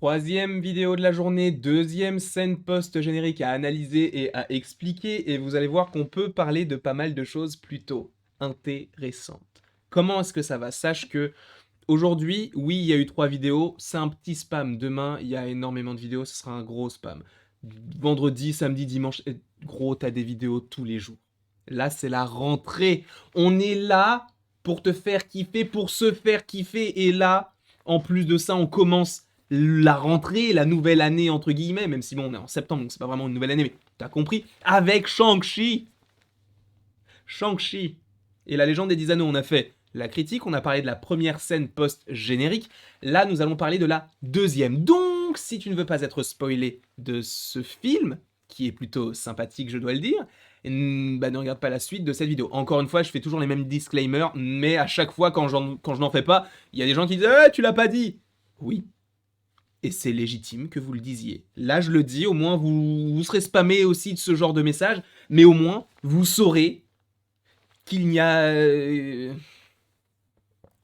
Troisième vidéo de la journée, deuxième scène post-générique à analyser et à expliquer, et vous allez voir qu'on peut parler de pas mal de choses plutôt intéressantes. Comment est-ce que ça va? Sache que aujourd'hui, oui, il y a eu 3 vidéos, c'est un petit spam. Demain, il y a énormément de vidéos, ce sera un gros spam. Vendredi, samedi, dimanche, gros, t'as des vidéos tous les jours. Là, c'est la rentrée. On est là pour te faire kiffer, pour se faire kiffer, et là, en plus de ça, on commence la rentrée, la nouvelle année entre guillemets, même si bon, on est en septembre, donc c'est pas vraiment une nouvelle année, mais t'as compris, avec Shang-Chi. Shang-Chi et la légende des 10 anneaux, on a fait la critique, on a parlé de la première scène post-générique, là nous allons parler de la deuxième. Donc, si tu ne veux pas être spoilé de ce film, qui est plutôt sympathique, je dois le dire, bah ne regarde pas la suite de cette vidéo. Encore une fois, je fais toujours les mêmes disclaimers, mais à chaque fois, quand je n'en fais pas, il y a des gens qui disent « tu l'as pas dit !» Oui, et c'est légitime que vous le disiez. Là, je le dis, au moins vous serez spammé aussi de ce genre de message, mais au moins vous saurez qu'il n'y a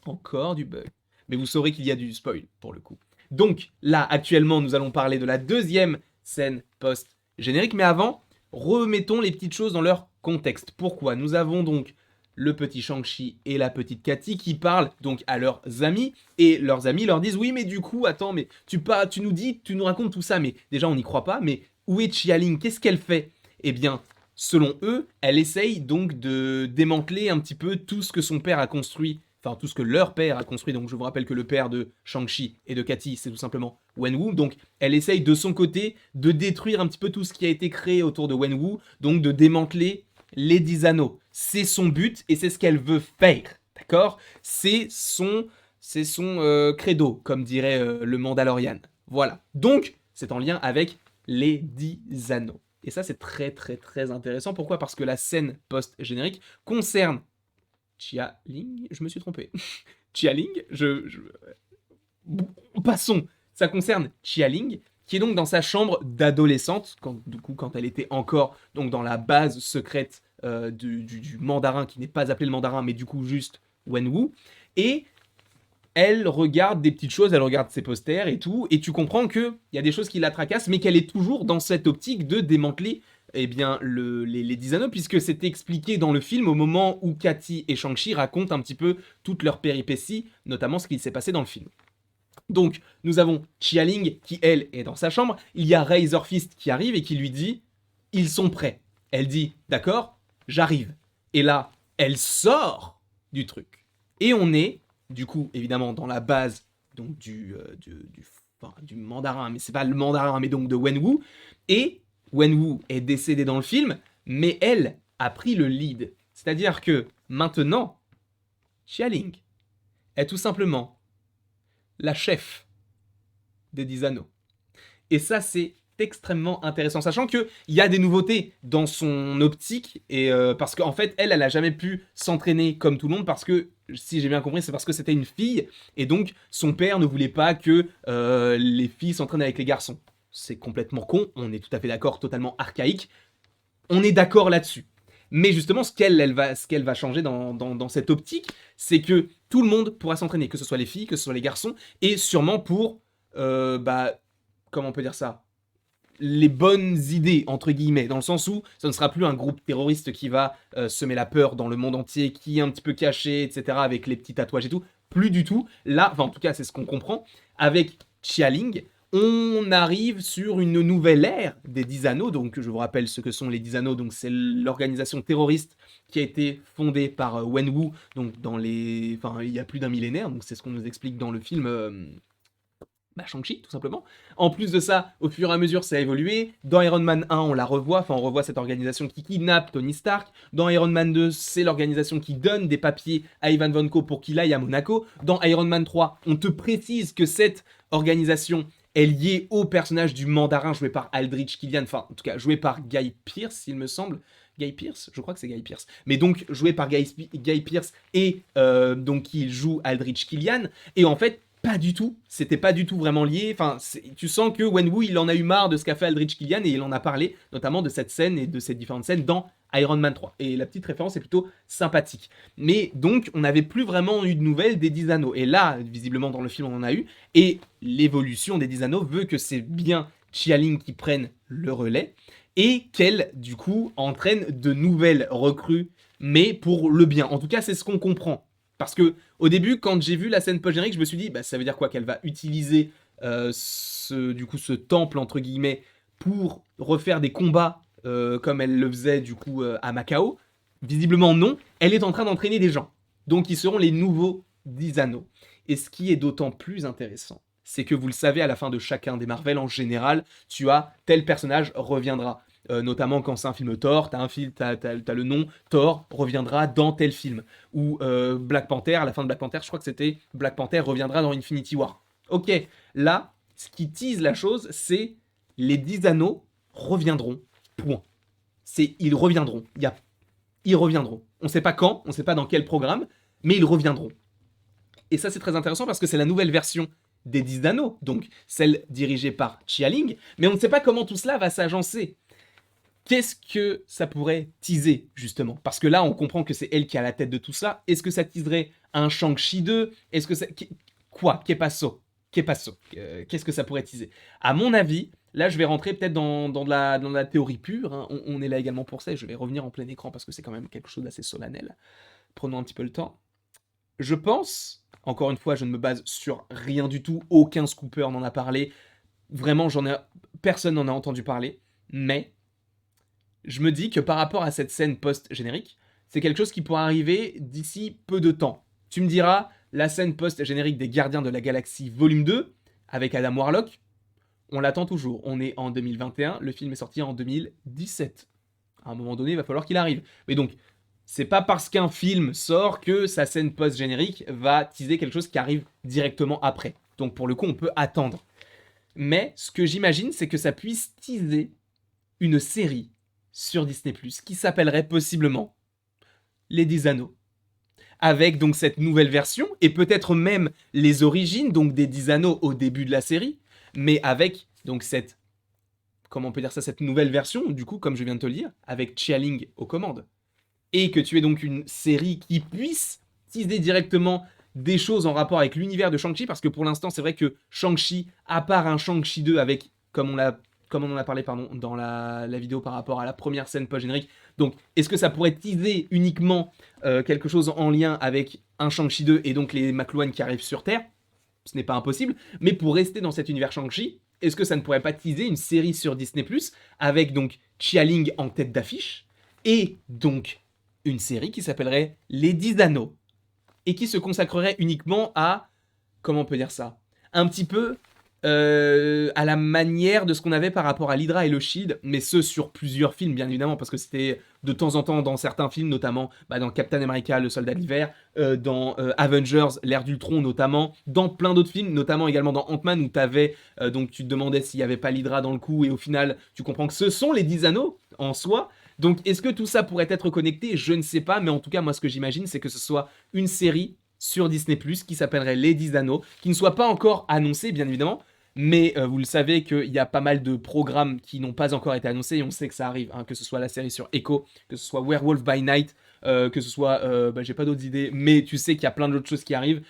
encore du bug. Mais vous saurez qu'il y a du spoil, pour le coup. Donc, là, actuellement, nous allons parler de la deuxième scène post-générique, mais avant, remettons les petites choses dans leur contexte. Pourquoi? Nous avons donc le petit Shang-Chi et la petite Katy qui parlent donc à leurs amis, et leurs amis leur disent « Oui, mais du coup, attends, mais tu nous racontes tout ça, mais déjà, on n'y croit pas, mais où est Chia-Ling? Qu'est-ce qu'elle fait ?» Eh bien, selon eux, elle essaye donc de démanteler un petit peu tout ce que son père a construit, enfin tout ce que leur père a construit, donc je vous rappelle que le père de Shang-Chi et de Katy, c'est tout simplement Wenwu, donc elle essaye de son côté de détruire un petit peu tout ce qui a été créé autour de Wenwu, donc de démanteler les 10 anneaux. C'est son but et c'est ce qu'elle veut faire, d'accord? C'est son credo, comme dirait le Mandalorian. Voilà, donc c'est en lien avec les 10 anneaux. Et ça, c'est très très très intéressant. Pourquoi? Parce que la scène post-générique concerne Chia-Ling. Je me suis trompé. Chia-Ling, Passons. Ça concerne Chia-Ling, qui est donc dans sa chambre d'adolescente, quand elle était encore donc dans la base secrète du mandarin, qui n'est pas appelé le mandarin, mais du coup juste Wenwu. Et elle regarde des petites choses, elle regarde ses posters et tout, et tu comprends qu'il y a des choses qui la tracassent, mais qu'elle est toujours dans cette optique de démanteler eh bien, les 10 anneaux, puisque c'est expliqué dans le film au moment où Katy et Shang-Chi racontent un petit peu toutes leurs péripéties, notamment ce qu'il s'est passé dans le film. Donc, nous avons Chia-Ling qui, elle, est dans sa chambre, il y a Razor Fist qui arrive et qui lui dit « Ils sont prêts ». Elle dit « D'accord, j'arrive ». Et là, elle sort du truc. Et on est du coup, évidemment, dans la base donc, du mandarin, mais c'est pas le mandarin, mais donc de Wenwu. Et Wenwu est décédée dans le film, mais elle a pris le lead. C'est-à-dire que maintenant, Chia-Ling est tout simplement la chef des 10 anneaux. Et ça, c'est extrêmement intéressant, sachant qu'il y a des nouveautés dans son optique, et parce qu'en fait, elle a jamais pu s'entraîner comme tout le monde, parce que, si j'ai bien compris, c'est parce que c'était une fille, et donc son père ne voulait pas que les filles s'entraînent avec les garçons. C'est complètement con, on est tout à fait d'accord, totalement archaïque, on est d'accord là-dessus. Mais justement, ce qu'elle va changer dans cette optique, c'est que tout le monde pourra s'entraîner, que ce soit les filles, que ce soit les garçons, et sûrement pour, comment on peut dire ça, les bonnes idées, entre guillemets, dans le sens où ce ne sera plus un groupe terroriste qui va semer la peur dans le monde entier, qui est un petit peu caché, etc., avec les petits tatouages et tout. Plus du tout. Là, enfin, en tout cas, c'est ce qu'on comprend. Avec Chia-Ling, on arrive sur une nouvelle ère des 10 anneaux. Donc, je vous rappelle ce que sont les 10 anneaux. Donc, c'est l'organisation terroriste qui a été fondée par Wenwu, donc il y a plus d'un millénaire. Donc, c'est ce qu'on nous explique dans le film Shang-Chi, tout simplement. En plus de ça, au fur et à mesure, ça a évolué. Dans Iron Man 1, on la revoit, enfin, on revoit cette organisation qui kidnappe Tony Stark. Dans Iron Man 2, c'est l'organisation qui donne des papiers à Ivan Vanko pour qu'il aille à Monaco. Dans Iron Man 3, on te précise que cette organisation est liée au personnage du mandarin joué par Aldrich Killian, enfin, en tout cas, joué par Guy Pearce, il me semble. Guy Pearce, je crois que c'est Guy Pearce, mais donc joué par Guy Pearce et donc il joue Aldrich Killian, et en fait pas du tout. C'était pas du tout vraiment lié. Enfin, tu sens que Wenwu, il en a eu marre de ce qu'a fait Aldrich Killian et il en a parlé, notamment de cette scène et de ces différentes scènes dans Iron Man 3. Et la petite référence est plutôt sympathique. Mais donc, on n'avait plus vraiment eu de nouvelles des 10 anneaux. Et là, visiblement, dans le film, on en a eu. Et l'évolution des 10 anneaux veut que c'est bien Xialing qui prenne le relais et qu'elle, du coup, entraîne de nouvelles recrues, mais pour le bien. En tout cas, c'est ce qu'on comprend. Parce que au début, quand j'ai vu la scène post-générique, je me suis dit, bah, ça veut dire quoi? Qu'elle va utiliser ce temple, entre guillemets, pour refaire des combats comme elle le faisait du coup à Macao. Visiblement non, elle est en train d'entraîner des gens. Donc ils seront les nouveaux 10 anneaux. Et ce qui est d'autant plus intéressant, c'est que vous le savez, à la fin de chacun des Marvel, en général, tu as tel personnage reviendra. Notamment quand c'est un film Thor, t'as le nom Thor reviendra dans tel film. Ou Black Panther, à la fin de Black Panther, je crois que c'était Black Panther reviendra dans Infinity War. Ok, là, ce qui tease la chose, c'est les 10 anneaux reviendront. Point. Ils reviendront. Ils reviendront. On ne sait pas quand, on ne sait pas dans quel programme, mais ils reviendront. Et ça, c'est très intéressant parce que c'est la nouvelle version des 10 anneaux, donc celle dirigée par Xialing, mais on ne sait pas comment tout cela va s'agencer. Qu'est-ce que ça pourrait teaser, justement? Parce que là, on comprend que c'est elle qui a la tête de tout ça. Est-ce que ça teaserait un Shang-Chi 2? Est-ce que ça... Quoi? Qu'est pas ça? Qu'est-ce que ça pourrait teaser? À mon avis, là, je vais rentrer peut-être dans la théorie pure. Hein. On est là également pour ça, et je vais revenir en plein écran parce que c'est quand même quelque chose d'assez solennel. Prenons un petit peu le temps. Je pense, encore une fois, je ne me base sur rien du tout. Aucun scooper n'en a parlé. Vraiment, personne n'en a entendu parler. Mais je me dis que par rapport à cette scène post-générique, c'est quelque chose qui pourrait arriver d'ici peu de temps. Tu me diras, la scène post-générique des Gardiens de la Galaxie volume 2, avec Adam Warlock, on l'attend toujours. On est en 2021, le film est sorti en 2017. À un moment donné, il va falloir qu'il arrive. Mais donc, c'est pas parce qu'un film sort que sa scène post-générique va teaser quelque chose qui arrive directement après. Donc pour le coup, on peut attendre. Mais ce que j'imagine, c'est que ça puisse teaser une série sur Disney+, qui s'appellerait possiblement Les 10 Anneaux. Avec donc cette nouvelle version, et peut-être même les origines donc des 10 Anneaux au début de la série, mais avec donc cette, comment on peut dire ça, cette nouvelle version, du coup, comme je viens de te le dire, avec Xialing aux commandes. Et que tu aies donc une série qui puisse teaser directement des choses en rapport avec l'univers de Shang-Chi, parce que pour l'instant, c'est vrai que Shang-Chi, à part un Shang-Chi 2 avec, comme on en a parlé dans la vidéo par rapport à la première scène post-générique, donc est-ce que ça pourrait teaser uniquement quelque chose en lien avec un Shang-Chi 2 et donc les McLuhan qui arrivent sur Terre? Ce n'est pas impossible, mais pour rester dans cet univers Shang-Chi, est-ce que ça ne pourrait pas teaser une série sur Disney+, avec donc Xialing en tête d'affiche, et donc une série qui s'appellerait Les 10 Anneaux, et qui se consacrerait uniquement à, comment on peut dire ça, un petit peu à la manière de ce qu'on avait par rapport à l'Hydra et le Shield, mais ce sur plusieurs films bien évidemment, parce que c'était de temps en temps dans certains films, notamment dans Captain America, le Soldat de l'Hiver, dans Avengers, l'Ère d'Ultron notamment, dans plein d'autres films, notamment également dans Ant-Man où t'avais, donc tu te demandais s'il n'y avait pas l'Hydra dans le coup, et au final tu comprends que ce sont les 10 anneaux en soi. Donc est-ce que tout ça pourrait être connecté? Je ne sais pas, mais en tout cas moi ce que j'imagine c'est que ce soit une série sur Disney+, qui s'appellerait Les 10 Anneaux, qui ne soit pas encore annoncée bien évidemment, mais vous le savez qu'il y a pas mal de programmes qui n'ont pas encore été annoncés, et on sait que ça arrive, hein, que ce soit la série sur Echo, que ce soit Werewolf by Night, que ce soit, j'ai pas d'autres idées, mais tu sais qu'il y a plein d'autres choses qui arrivent,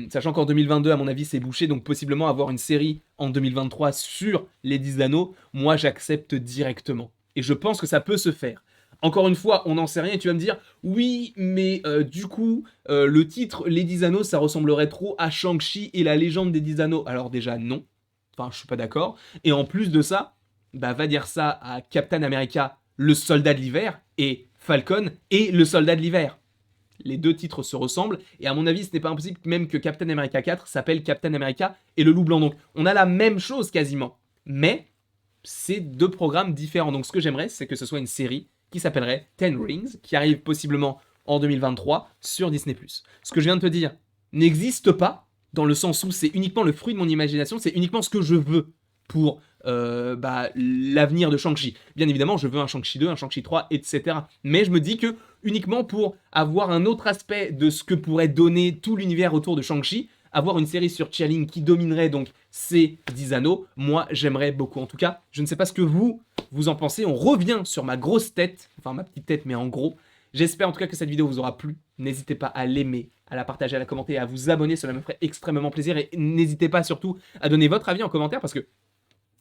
sachant qu'en 2022, à mon avis, c'est bouché, donc possiblement avoir une série en 2023 sur les 10 anneaux, moi j'accepte directement. Et je pense que ça peut se faire. Encore une fois, on n'en sait rien, et tu vas me dire, oui, mais du coup, le titre Les 10 Anneaux, ça ressemblerait trop à Shang-Chi et la légende des 10 Anneaux. Alors déjà, non. Enfin, je suis pas d'accord. Et en plus de ça, va dire ça à Captain America, le soldat de l'hiver, et Falcon et le soldat de l'hiver. Les deux titres se ressemblent, et à mon avis, ce n'est pas impossible même que Captain America 4 s'appelle Captain America et le loup blanc. Donc, on a la même chose quasiment. Mais, c'est deux programmes différents. Donc, ce que j'aimerais, c'est que ce soit une série qui s'appellerait Ten Rings, qui arrive possiblement en 2023 sur Disney+. Ce que je viens de te dire n'existe pas, dans le sens où c'est uniquement le fruit de mon imagination, c'est uniquement ce que je veux pour l'avenir de Shang-Chi. Bien évidemment, je veux un Shang-Chi 2, un Shang-Chi 3, etc. Mais je me dis que uniquement pour avoir un autre aspect de ce que pourrait donner tout l'univers autour de Shang-Chi, avoir une série sur Chialing qui dominerait donc ces 10 anneaux, moi j'aimerais beaucoup. En tout cas, je ne sais pas ce que vous en pensez. On revient sur ma grosse tête, enfin ma petite tête, mais en gros. J'espère en tout cas que cette vidéo vous aura plu. N'hésitez pas à l'aimer, à la partager, à la commenter, à vous abonner, cela me ferait extrêmement plaisir. Et n'hésitez pas surtout à donner votre avis en commentaire parce que,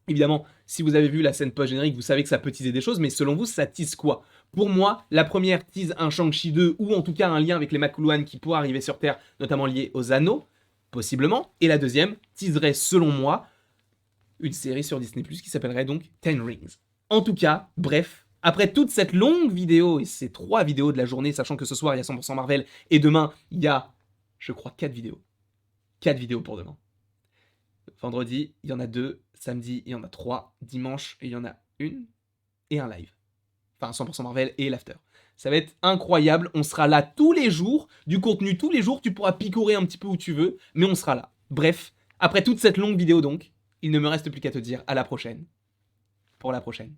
évidemment, si vous avez vu la scène post-générique, vous savez que ça peut teaser des choses, mais selon vous, ça tease quoi? Pour moi, la première tease un Shang-Chi 2 ou en tout cas un lien avec les Makuluan qui pourraient arriver sur Terre, notamment lié aux anneaux, possiblement. Et la deuxième teaserait, selon moi, une série sur Disney+, qui s'appellerait donc Ten Rings. En tout cas, bref, après toute cette longue vidéo, et ces 3 vidéos de la journée, sachant que ce soir, il y a 100% Marvel, et demain, il y a, je crois, 4 vidéos. 4 vidéos pour demain. Vendredi, il y en a 2, samedi, il y en a 3, dimanche, il y en a une, et un live. Enfin, 100% Marvel et l'after. Ça va être incroyable, on sera là tous les jours, du contenu tous les jours, tu pourras picorer un petit peu où tu veux, mais on sera là. Bref, après toute cette longue vidéo donc, il ne me reste plus qu'à te dire à la prochaine, pour la prochaine.